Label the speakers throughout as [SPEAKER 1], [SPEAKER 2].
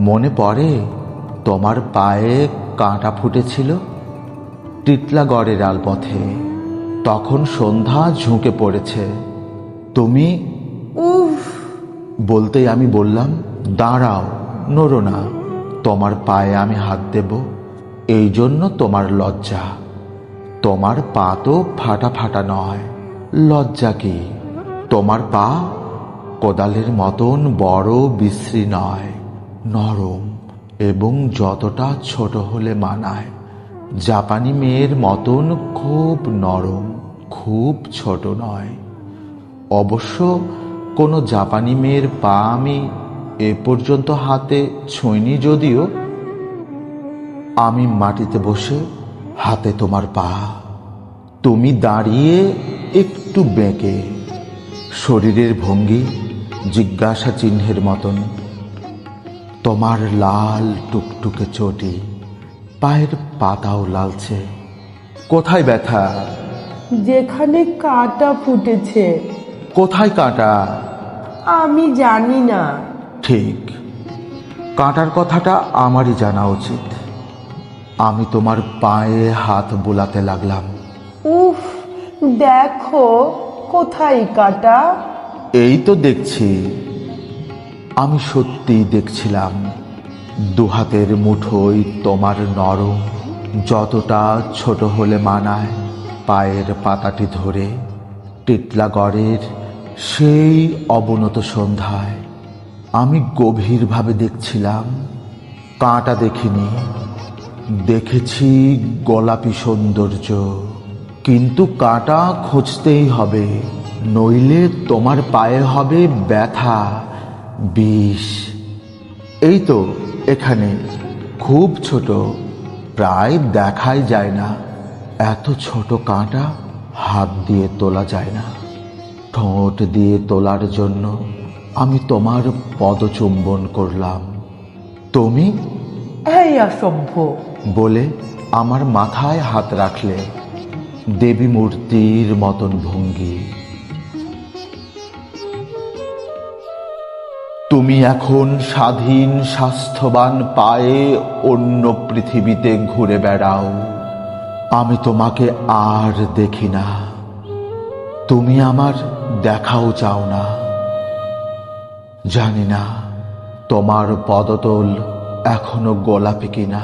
[SPEAKER 1] মনে পড়ে তোমার পায়ে কাঁটা ফুটেছিল টিটলাগড়ের আলপথে। তখন সন্ধ্যা ঝুঁকে পড়েছে। তুমি
[SPEAKER 2] উফ।
[SPEAKER 1] বলতেই আমি বললাম, দাঁড়াও, নড়ো না, তোমার পায়ে আমি হাত দেব। এই জন্য তোমার লজ্জা। তোমার পা তো ফাটা ফাটা নয়, লজ্জা কি? তোমার পা কোদালের মতন বড় বিশ্রী নয়, নরম এবং যতটা ছোট হলে মানায়। জাপানি মেয়ের মতন খুব নরম, খুব ছোট নয়। অবশ্য কোনো জাপানি মেয়ের পা আমি এ পর্যন্ত হাতে ছুঁইনি, যদিও। আমি মাটিতে বসে, হাতে তোমার পা, তুমি দাঁড়িয়ে একটু বেঁকে, শরীরের ভঙ্গি জিজ্ঞাসা চিহ্নের মতন। তোমার লাল টুকটুকে চটি, পায়ের পাতাও লালচে। কোথায় ব্যথা?
[SPEAKER 2] যেখানে কাঁটা ফুটেছে।
[SPEAKER 1] কোথায় কাঁটা?
[SPEAKER 2] আমি জানি না।
[SPEAKER 1] ঠিক, কাঁটার কথাটা আমারই জানা উচিত। আমি তোমার পায়ে হাত বোলাতে লাগলাম।
[SPEAKER 2] উফ, দেখো কোথায় কাঁটা।
[SPEAKER 1] এই তো দেখছি। আমি সত্যিই দেখছিলাম। দুহাতের মুঠোয় তোমার নরম, যতটা ছোট হলে মানায়, পায়ের পাতাটি ধরে টিটলাগড়ের সেই অবনত সন্ধ্যায় আমি গভীরভাবে দেখছিলাম। কাঁটা দেখিনি, দেখেছি গোলাপি সৌন্দর্য। কিন্তু কাঁটা খুঁজতেই হবে, নইলে তোমার পায়ে হবে ব্যথা, বিষ। এই তো এখানে, খুব ছোট, প্রায় দেখাই যায় না। এত ছোট কাঁটা হাত দিয়ে তোলা যায় না। ঠোঁট দিয়ে তোলার জন্য আমি তোমার পদচুম্বন করলাম। তুমি
[SPEAKER 2] এই অসভ্য
[SPEAKER 1] বলে আমার মাথায় হাত রাখলে, দেবী মূর্তির মতন ভঙ্গি। তুমি এখন স্বাধীন স্বাস্থ্যবান পায়ে অন্য পৃথিবীতে ঘুরে বেড়াও। আমি তোমাকে আর দেখি না, তুমি আমার দেখাও চাও না। জানি না তোমার পদতল এখনো গোলাপি কিনা,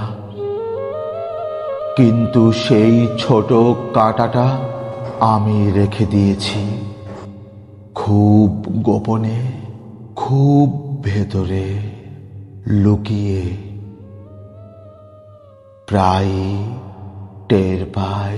[SPEAKER 1] কিন্তু সেই ছোট কাঁটাটা আমি রেখে দিয়েছি, খুব গোপনে, খুব ভেতরে লুকিয়ে। প্রায় টের পাই।